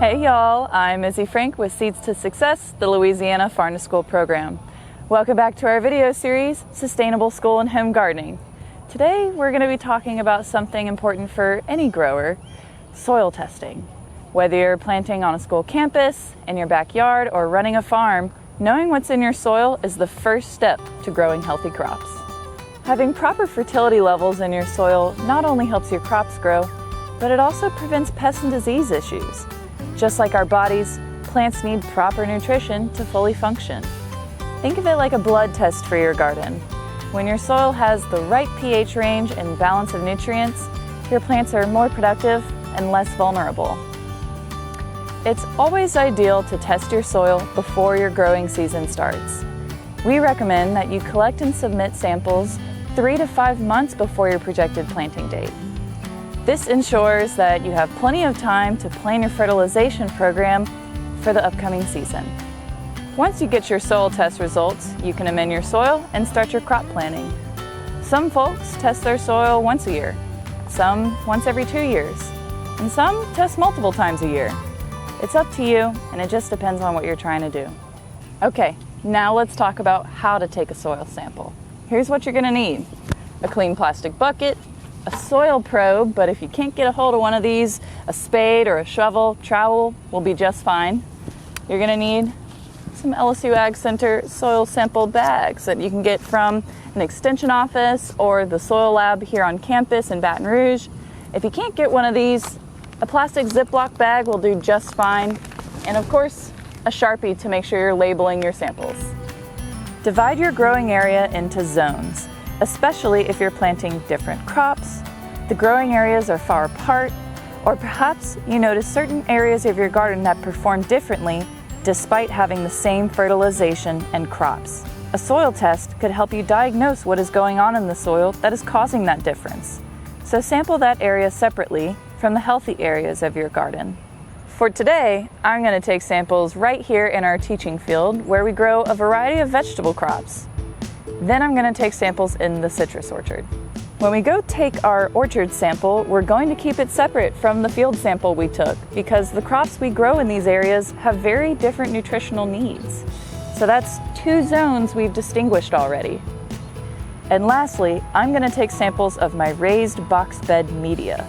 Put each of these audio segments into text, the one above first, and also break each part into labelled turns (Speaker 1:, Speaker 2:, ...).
Speaker 1: Hey y'all, I'm Izzy Frank with Seeds to Success, the Louisiana Farm to School program. Welcome back to our video series, Sustainable School and Home Gardening. Today we're going to be talking about something important for any grower, soil testing. Whether you're planting on a school campus, in your backyard, or running a farm, knowing what's in your soil is the first step to growing healthy crops. Having proper fertility levels in your soil not only helps your crops grow, but it also prevents pest and disease issues. Just like our bodies, plants need proper nutrition to fully function. Think of it like a blood test for your garden. When your soil has the right pH range and balance of nutrients, your plants are more productive and less vulnerable. It's always ideal to test your soil before your growing season starts. We recommend that you collect and submit samples 3 to 5 months before your projected planting date. This ensures that you have plenty of time to plan your fertilization program for the upcoming season. Once you get your soil test results, you can amend your soil and start your crop planting. Some folks test their soil once a year, some once every 2 years, and some test multiple times a year. It's up to you, and it just depends on what you're trying to do. Okay, now let's talk about how to take a soil sample. Here's what you're going to need: a clean plastic bucket, a soil probe, but if you can't get a hold of one of these, a spade or a shovel, trowel will be just fine. You're going to need some LSU AgCenter soil sample bags that you can get from an extension office or the soil lab here on campus in Baton Rouge. If you can't get one of these, a plastic Ziploc bag will do just fine. And of course, a Sharpie to make sure you're labeling your samples. Divide your growing area into zones, especially if you're planting different crops, the growing areas are far apart, or perhaps you notice certain areas of your garden that perform differently despite having the same fertilization and crops. A soil test could help you diagnose what is going on in the soil that is causing that difference. So sample that area separately from the healthy areas of your garden. For today, I'm going to take samples right here in our teaching field where we grow a variety of vegetable crops. Then I'm going to take samples in the citrus orchard. When we go take our orchard sample, we're going to keep it separate from the field sample we took because the crops we grow in these areas have very different nutritional needs. So that's 2 zones we've distinguished already. And lastly, I'm going to take samples of my raised box bed media.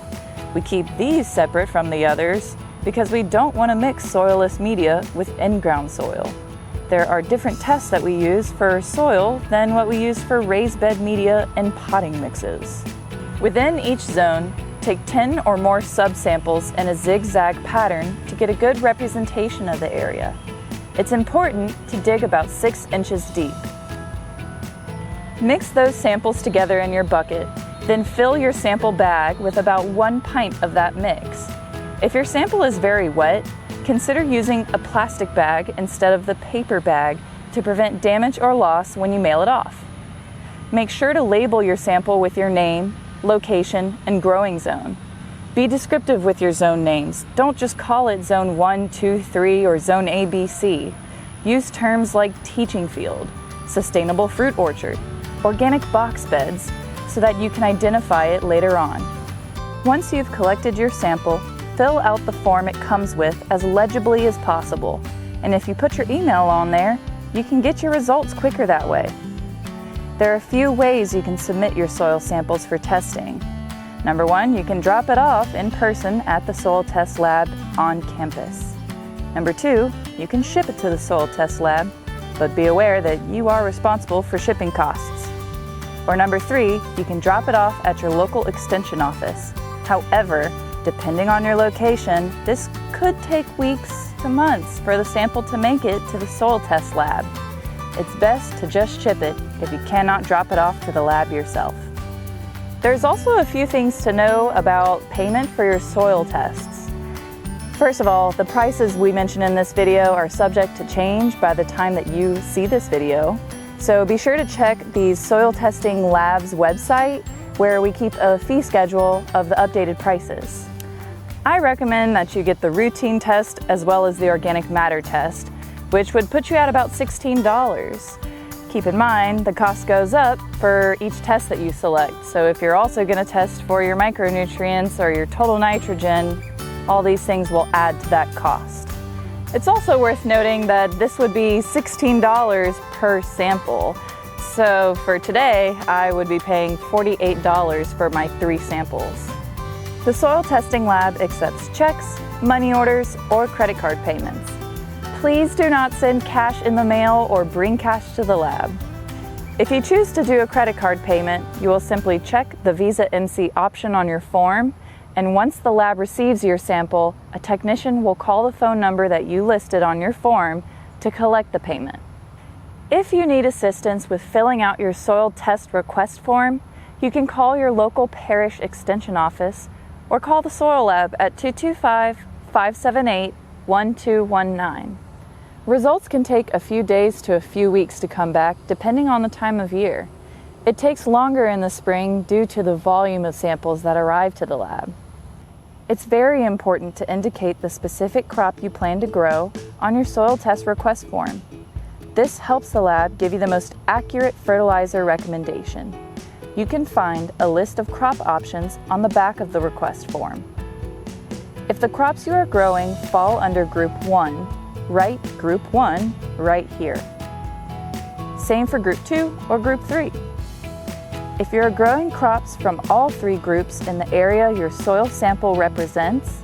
Speaker 1: We keep these separate from the others because we don't want to mix soilless media with in-ground soil. There are different tests that we use for soil than what we use for raised bed media and potting mixes. Within each zone, take 10 or more subsamples in a zigzag pattern to get a good representation of the area. It's important to dig about 6 inches deep. Mix those samples together in your bucket, then fill your sample bag with about 1 pint of that mix. If your sample is very wet, consider using a plastic bag instead of the paper bag to prevent damage or loss when you mail it off. Make sure to label your sample with your name, location, and growing zone. Be descriptive with your zone names. Don't just call it Zone 1, 2, 3, or Zone ABC. Use terms like teaching field, sustainable fruit orchard, organic box beds, so that you can identify it later on. Once you've collected your sample, fill out the form it comes with as legibly as possible. And if you put your email on there, you can get your results quicker that way. There are a few ways you can submit your soil samples for testing. Number 1, you can drop it off in person at the soil test lab on campus. Number 2, you can ship it to the soil test lab, but be aware that you are responsible for shipping costs. Or number 3, you can drop it off at your local extension office. However, depending on your location, this could take weeks to months for the sample to make it to the soil test lab. It's best to just ship it if you cannot drop it off to the lab yourself. There's also a few things to know about payment for your soil tests. First of all, the prices we mentioned in this video are subject to change by the time that you see this video. So be sure to check the Soil Testing Lab's website where we keep a fee schedule of the updated prices. I recommend that you get the routine test as well as the organic matter test, which would put you at about $16. Keep in mind, the cost goes up for each test that you select. So if you're also going to test for your micronutrients or your total nitrogen, All these things will add to that cost. It's also worth noting that this would be $16 per sample. So for today, I would be paying $48 for my 3 samples. The soil testing lab accepts checks, money orders, or credit card payments. Please do not send cash in the mail or bring cash to the lab. If you choose to do a credit card payment, you will simply check the Visa MC option on your form, and once the lab receives your sample, a technician will call the phone number that you listed on your form to collect the payment. If you need assistance with filling out your soil test request form, you can call your local parish extension office or call the soil lab at 225-578-1219. Results can take a few days to a few weeks to come back depending on the time of year. It takes longer in the spring due to the volume of samples that arrive to the lab. It's very important to indicate the specific crop you plan to grow on your soil test request form. This helps the lab give you the most accurate fertilizer recommendation. You can find a list of crop options on the back of the request form. If the crops you are growing fall under Group 1, write Group 1 right here. Same for Group 2 or Group 3. If you're growing crops from all 3 groups in the area your soil sample represents,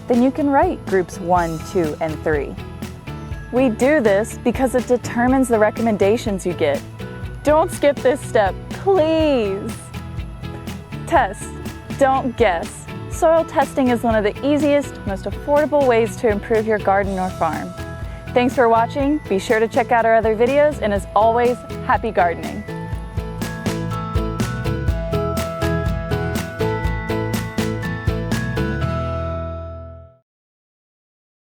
Speaker 1: then you can write Groups 1, 2, and 3. We do this because it determines the recommendations you get. Don't skip this step, please. Test, don't guess. Soil testing is one of the easiest, most affordable ways to improve your garden or farm. Thanks for watching. Be sure to check out our other videos, and as always, happy gardening.